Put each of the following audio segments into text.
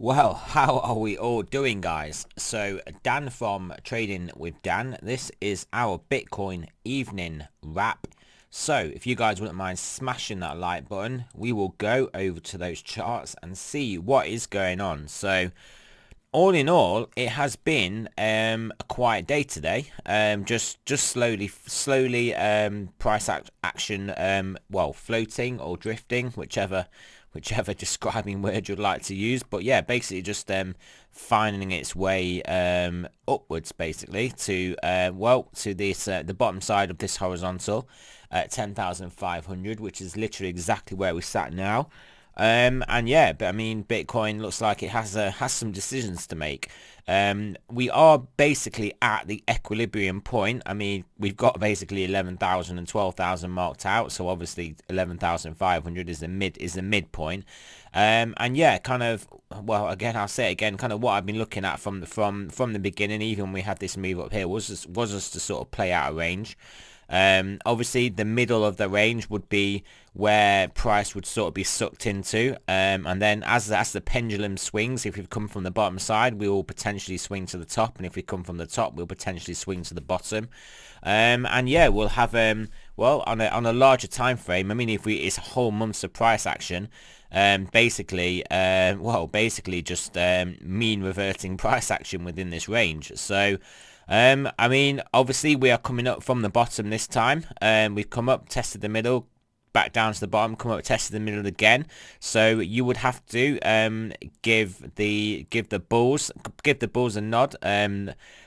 Well, how are we all doing, guys? So, Dan from Trading with Dan. This is our Bitcoin evening wrap. So, if you guys wouldn't mind smashing that like button, we will go over to those charts and see what is going on. So, all in all, it has been a quiet day today. Just slowly price action, well, floating or drifting, whichever describing word you'd like to use. But yeah, basically just finding its way upwards, basically to to this the bottom side of this horizontal at 10,500, which is literally exactly where we sat now. And yeah, but I mean, Bitcoin looks like it has some decisions to make. We are basically at the equilibrium point. I mean, we've got basically 11,000 and 12,000 marked out, so obviously 11,500 is the midpoint. And yeah, kind of, well, again, I'll say it again, kind of what I've been looking at from the beginning, even when we had this move up here, was just to sort of play out a range. Obviously the middle of the range would be where price would sort of be sucked into, and then as the pendulum swings, if we've come from the bottom side, we will potentially swing to the top, and if we come from the top, we'll potentially swing to the bottom. And yeah, we'll have well, on a larger time frame, I mean, if it's whole months of price action, basically just mean reverting price action within this range. So I mean, obviously we are coming up from the bottom this time. We've come up, tested the middle, back down to the bottom, come up, tested the middle again. So you would have to give the bulls a nod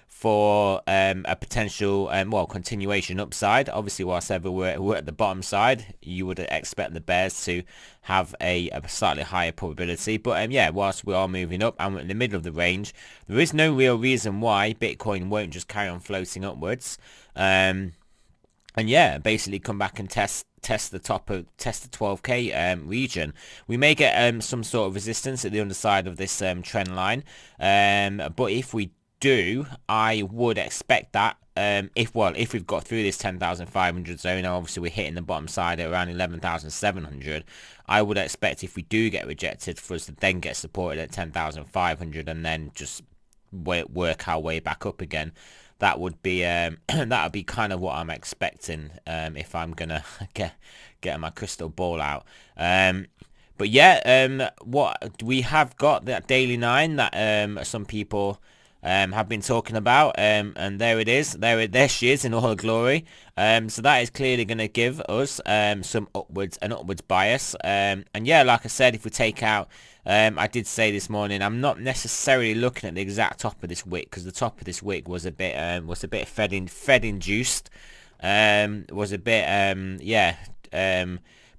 for a potential continuation upside. Obviously, whilst ever we're at the bottom side, you would expect the bears to have a slightly higher probability. But yeah, whilst we are moving up and we're in the middle of the range, there is no real reason why Bitcoin won't just carry on floating upwards. And yeah, basically come back and test the 12k region. We may get some sort of resistance at the underside of this trend line, but if we do, I would expect that if we've got through this 10,500 zone, obviously we're hitting the bottom side at around 11,700. I would expect if we do get rejected, for us to then get supported at 10,500 and then just work our way back up again. That would be that would be kind of what I'm expecting if I'm gonna get my crystal ball out. But yeah, what we have got, that daily 9 that some people have been talking about, and there it is. There she is in all her glory. So that is clearly going to give us some upwards bias. And yeah, like I said, if we take out, I did say this morning, I'm not necessarily looking at the exact top of this wick, because the top of this wick was a bit Fed induced, was a bit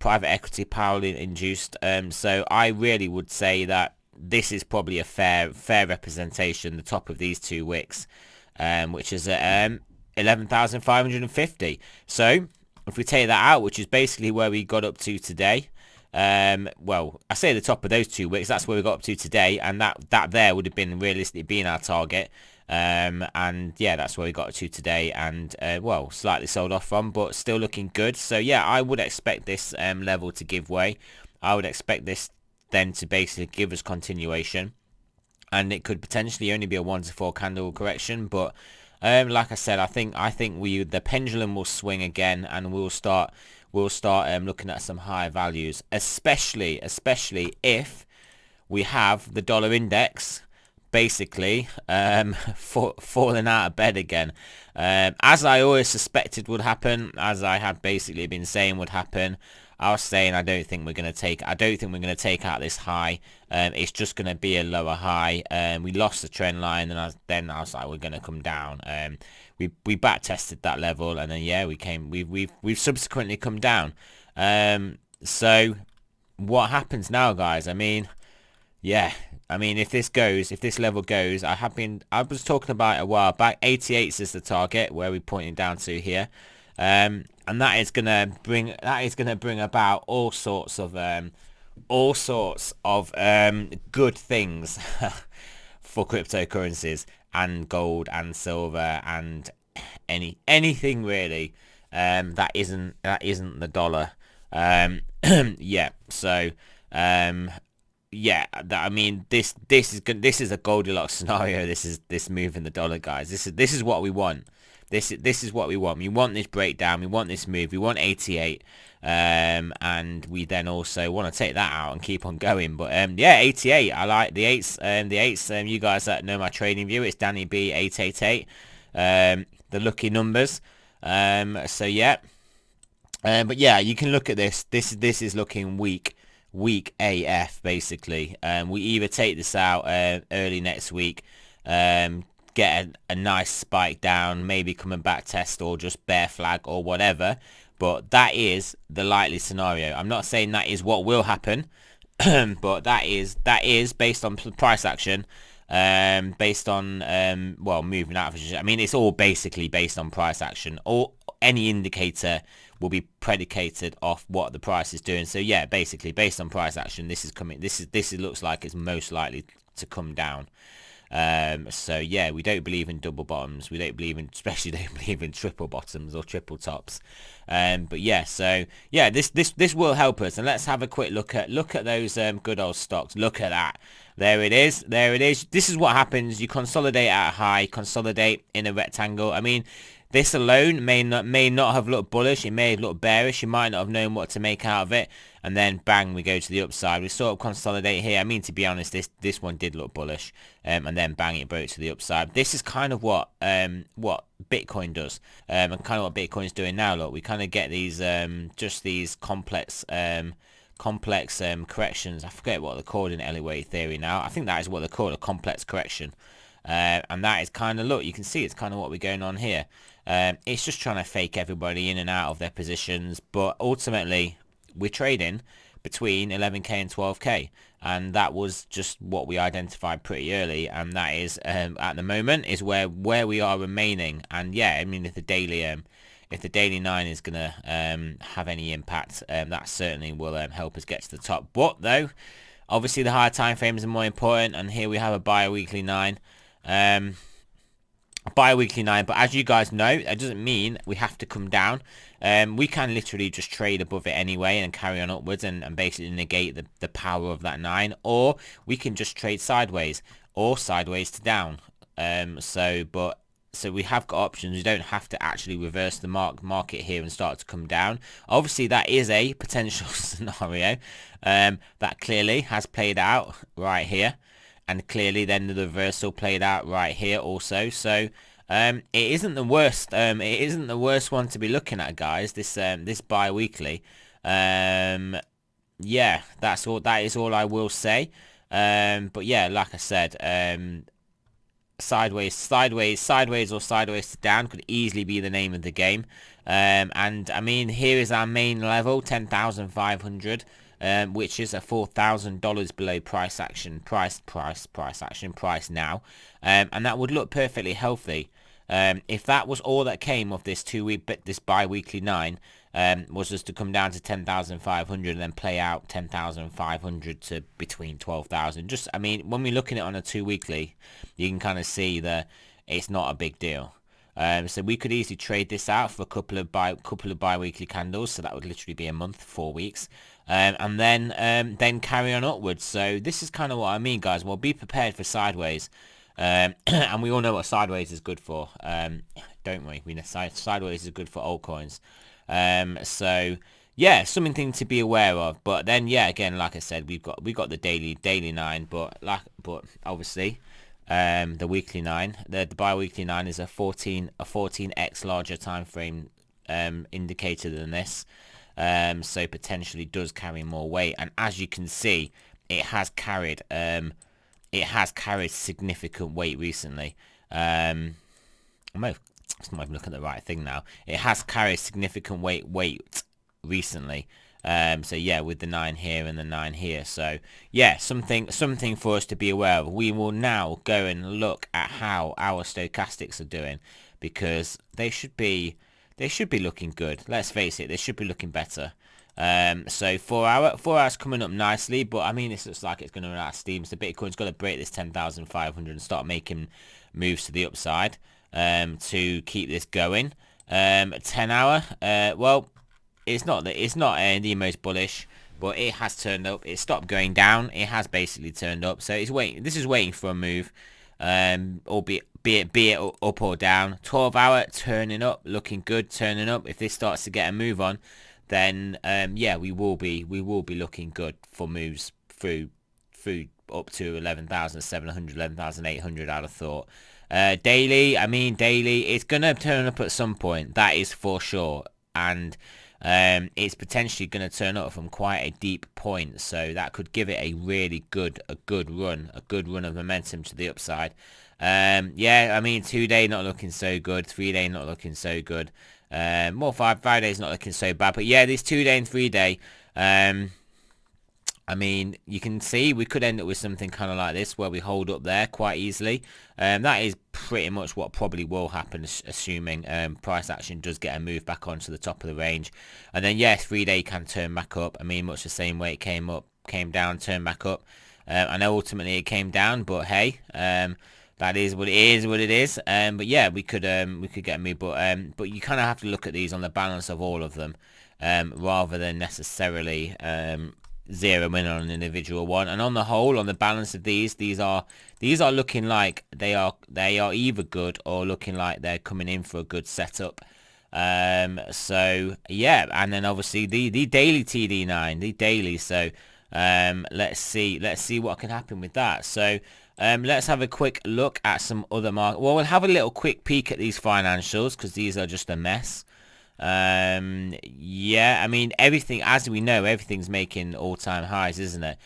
private equity power induced. So I really would say that this is probably a fair representation, the top of these two wicks, which is at 11,550. So if we take that out, which is basically where we got up to today, well, I say the top of those two wicks, that's where we got up to today, and that there would have been realistically being our target. And yeah, that's where we got to today, and well, slightly sold off from, but still looking good. So yeah, I would expect this level to give way. I would expect this then to basically give us continuation, and it could potentially only be a 1 to 4 candle correction, but like I said, I think the pendulum will swing again, and we'll start looking at some higher values, especially if we have the dollar index basically falling out of bed again, as I always suspected would happen, as I had basically been saying would happen. I was saying I don't think we're going to take out this high. It's just going to be a lower high. We lost the trend line, and I was like, we're going to come down. We back tested that level, and then yeah, we've subsequently come down. So what happens now, guys? I mean, yeah, I mean, if this level goes, I was talking about it a while back. 88 is the target where we're pointing down to here. And that is gonna bring about all sorts of good things for cryptocurrencies and gold and silver and anything really that isn't the dollar. Yeah, so yeah, I mean, this is a Goldilocks scenario. This move in the dollar, guys. This is what we want. This is what we want. We want this breakdown. We want this move. We want 88, and we then also want to take that out and keep on going. But yeah, 88. I like the eights. The eights. You guys that know my trading view, it's Danny B 888. The lucky numbers. So yeah. But yeah, you can look at this. This is looking weak AF basically. We either take this out early next week, get a nice spike down, maybe coming back test or just bear flag or whatever. But that is the likely scenario. I'm not saying that is what will happen, but that is based on price action. Based on well, moving averages. I mean, it's all basically based on price action. Or any indicator will be predicated off what the price is doing. So yeah, basically based on price action, this is coming. This looks like it's most likely to come down. So yeah, we don't believe in double bottoms. We don't believe in, especially don't believe in triple bottoms or triple tops. But yeah, so yeah, this will help us. And let's have a quick look at those good old stocks. Look at that. There it is. There it is. This is what happens. You consolidate at a high, consolidate in a rectangle. I mean, this alone may not have looked bullish. It may have looked bearish. You might not have known what to make out of it. And then bang, we go to the upside. We sort of consolidate here. I mean, to be honest, this one did look bullish. And then bang, it broke to the upside. This is kind of what Bitcoin does. And kind of what Bitcoin's doing now. Look, we kind of get these just these complex corrections. I forget what they're called in Elliott theory now. I think that is what they're called, a complex correction. And that is kind of, look, you can see it's kind of what we're going on here. It's just trying to fake everybody in and out of their positions, but ultimately we're trading between 11k and 12k, and that was just what we identified pretty early, and that is at the moment is where we are remaining. And yeah, I mean, if the daily 9 is gonna have any impact, that certainly will help us get to the top. But though, obviously the higher time frames are more important, and here we have a bi-weekly 9. Bi-weekly 9, but as you guys know, that doesn't mean we have to come down. We can literally just trade above it anyway and carry on upwards and basically negate the power of that 9, or we can just trade sideways or sideways to down. So we have got options. We don't have to actually reverse the market here and start to come down. Obviously, that is a potential scenario that clearly has played out right here. And clearly then the reversal played out right here also. So it isn't the worst. It isn't the worst one to be looking at, guys. This bi-weekly. Yeah, that's all. That is all I will say. But yeah, like I said, sideways or sideways to down could easily be the name of the game. And I mean, here is our main level, 10,500. Which is a $4,000 below price now, and that would look perfectly healthy. If that was all that came of this this bi-weekly 9, was just to come down to 10,500 and then play out 10,500 to between 12,000. Just, I mean, when we're looking at it on a 2-weekly, you can kind of see that it's not a big deal. So we could easily trade this out for a couple of bi-weekly candles, so that would literally be a month, 4 weeks, and then carry on upwards. So this is kind of what I mean, guys. Well, be prepared for sideways, and we all know what sideways is good for, don't we? We know sideways is good for altcoins. So yeah, something to be aware of. But then yeah, again, like I said, we've got the daily 9, but obviously. The weekly 9, the bi-weekly 9 is a 14x larger time frame indicator than this, so potentially does carry more weight. And as you can see, it has carried significant weight recently. I'm not even looking at the right thing now. It has carried significant weight recently. So yeah, with the 9 here and the 9 here. So yeah, something for us to be aware of. We will now go and look at how our stochastics are doing, because they should be looking good. Let's face it, they should be looking better. So 4 hours coming up nicely, but I mean, it looks like it's going to run out of steam. So Bitcoin's got to break this 10,500 and start making moves to the upside to keep this going. 10 hour, well, it's not the most bullish, but it has turned up. It stopped going down. It has basically turned up. So it's waiting. This is waiting for a move, albeit be it up or down. 12-hour turning up, looking good, turning up. If this starts to get a move on, then yeah, we will be looking good for moves through up to 11,700, 11,800. I'd have thought. Daily, daily, it's gonna turn up at some point. That is for sure, and it's potentially going to turn up from quite a deep point, so that could give it a really good run of momentum to the upside. Yeah, 2-day not looking so good, 3-day not looking so good. Well, 5 days not looking so bad, but yeah, this 2-day and 3-day. You can see we could end up with something kind of like this where we hold up there quite easily. That is pretty much what probably will happen, assuming price action does get a move back onto the top of the range. And then, yes, 3-day can turn back up. Much the same way it came down, turned back up. I know ultimately it came down, but hey, that is what it is. But yeah, we could get a move, but you kind of have to look at these on the balance of all of them, rather than necessarily zero in on an individual one. And on the whole, on the balance of these are looking like they are either good or looking like they're coming in for a good setup. So yeah, and then obviously the daily TD9, the daily. So let's see what can happen with that. So let's have a quick look at some other market. Well, we'll have a little quick peek at these financials because these are just a mess. Yeah, everything, as we know, everything's making all-time highs, isn't it?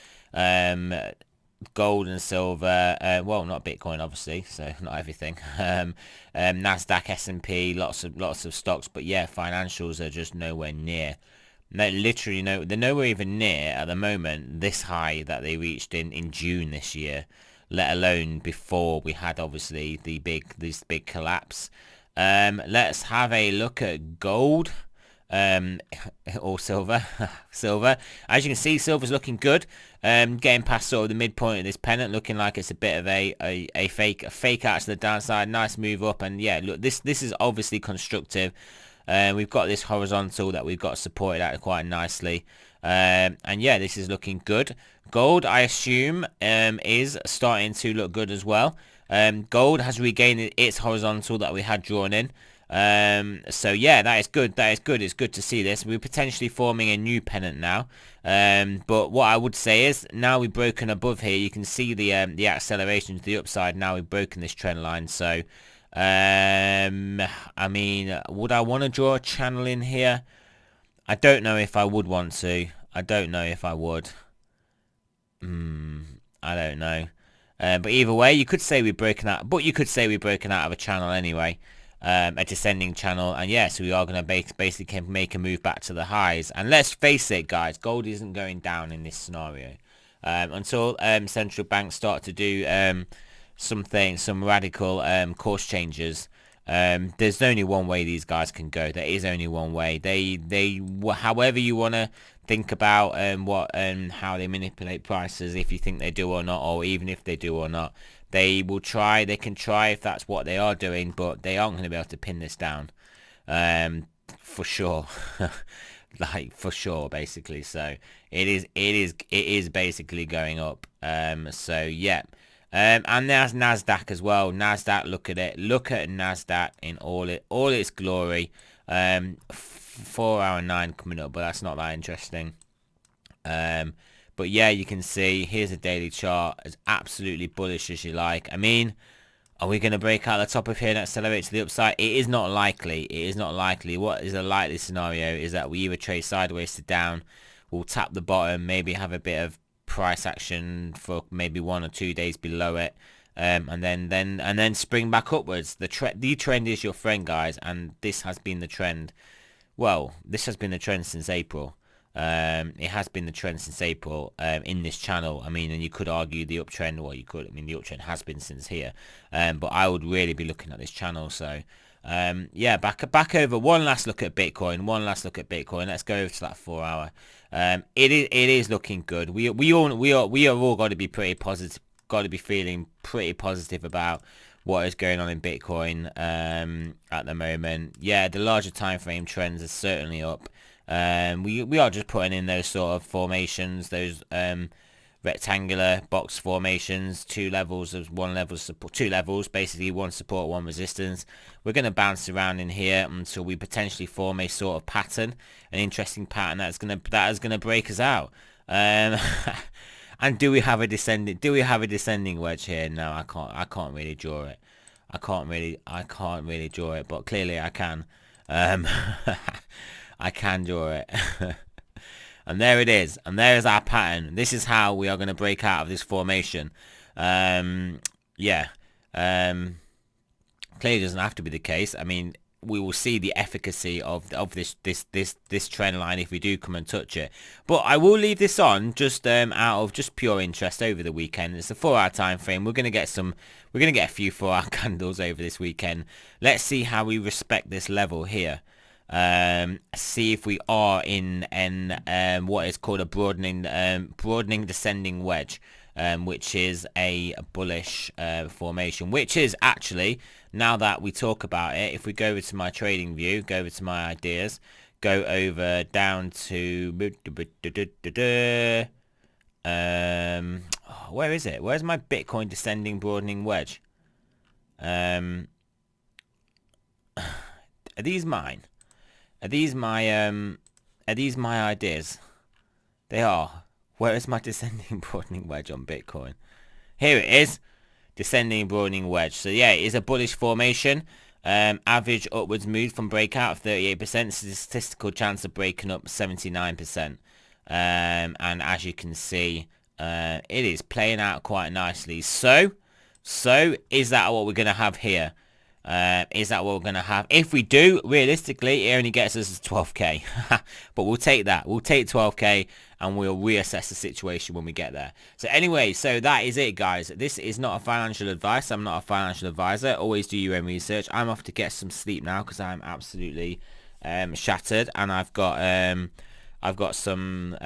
Gold and silver, well, not Bitcoin obviously, so not everything. Nasdaq, S&P, lots of stocks, but yeah, financials are just nowhere near. No, literally they're nowhere even near at the moment this high that they reached in June this year, let alone before we had obviously this big collapse. Let's have a look at gold, or silver. Silver, as you can see, silver's looking good, getting past sort of the midpoint of this pennant, looking like it's a bit of a fake out to the downside. Nice move up, and yeah, look, this is obviously constructive. We've got this horizontal that we've got supported out quite nicely, and yeah, this is looking good. Gold, I assume, is starting to look good as well. Gold has regained its horizontal that we had drawn in. So yeah, that is good. It's good to see this. We're potentially forming a new pennant now. But what I would say is now we've broken above here. You can see the acceleration to the upside. Now we've broken this trend line. So, would I want to draw a channel in here? I don't know if I would want to. I don't know if I would. I don't know. But either way, you could say we've broken out. But you could say we've broken out of a channel anyway, a descending channel. And yeah, so we are going to basically make a move back to the highs. And let's face it, guys, gold isn't going down in this scenario until central banks start to do some radical course changes. There's only one way these guys can go. There is only one way. They however you want to think about how they manipulate prices, if you think they do or not, or even if they do or not, they can try if that's what they are doing, but they aren't going to be able to pin this down, for sure. Like for sure, basically. So it is basically going up. So yeah. And there's Nasdaq as well. Nasdaq, look at it. Look at Nasdaq in all its glory. 4-hour 9 coming up, but that's not that interesting. But yeah, you can see here's a daily chart, as absolutely bullish as you like. Are we going to break out the top of here and accelerate to the upside? It is not likely. It is not likely. What is a likely scenario is that we either trade sideways to down, we'll tap the bottom, maybe have a bit of price action for maybe 1 or 2 days below it, and then spring back upwards. The trend is your friend, guys, and this has been the trend. Well, this has been the trend since April. It has been the trend since April in this channel. And you could argue the uptrend. Well, you could. The uptrend has been since here. But I would really be looking at this channel. So yeah, back over. One last look at Bitcoin. Let's go over to that 4-hour. It is looking good. We are all got to be pretty positive. Got to be feeling pretty positive about what is going on in Bitcoin at the moment. Yeah, the larger time frame trends are certainly up. We are just putting in those sort of formations, those rectangular box formations, two levels, basically one support, one resistance. We're going to bounce around in here until we potentially form a sort of pattern, an interesting pattern that is gonna break us out. And do we have a descending wedge here? No, I can't really draw it. I can't really draw it, but clearly I can. I can draw it. And there it is. And there is our pattern. This is how we are going to break out of this formation. Yeah. Clearly doesn't have to be the case. I mean, we will see the efficacy of this trend line if we do come and touch it. But I will leave this on just out of just pure interest over the weekend. It's a 4-hour time frame. We're gonna get a few 4-hour candles over this weekend. Let's see how we respect this level here. See if we are in an what is called a broadening descending wedge, which is a bullish formation, which is actually, now that we talk about it, if we go over to my trading view, go over to my ideas, go over down to where is it? Where's my Bitcoin descending broadening wedge? Are these mine? Are these my ideas? They are. Where is my descending broadening wedge on Bitcoin? Here it is. Descending broadening wedge. So yeah, it is a bullish formation. Average upwards move from breakout of 38%. Statistical chance of breaking up 79%. And as you can see, it is playing out quite nicely. So is that what we're going to have here? Is that what we're going to have? If we do, realistically, it only gets us 12k. But we'll take that. We'll take 12k and we'll reassess the situation when we get there. So anyway, so that is it, guys. This is not a financial advice. I'm not a financial advisor. Always do your own research. I'm off to get some sleep now because I'm absolutely shattered, and I've got some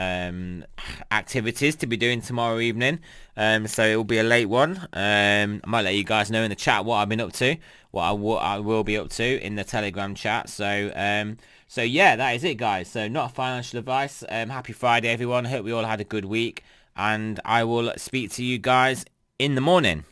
activities to be doing tomorrow evening, so it will be a late one. I might let you guys know in the chat what I've been up to, what I will be up to in the Telegram chat. So yeah, that is it, guys. So not financial advice. Happy Friday, everyone. I hope we all had a good week, and I will speak to you guys in the morning.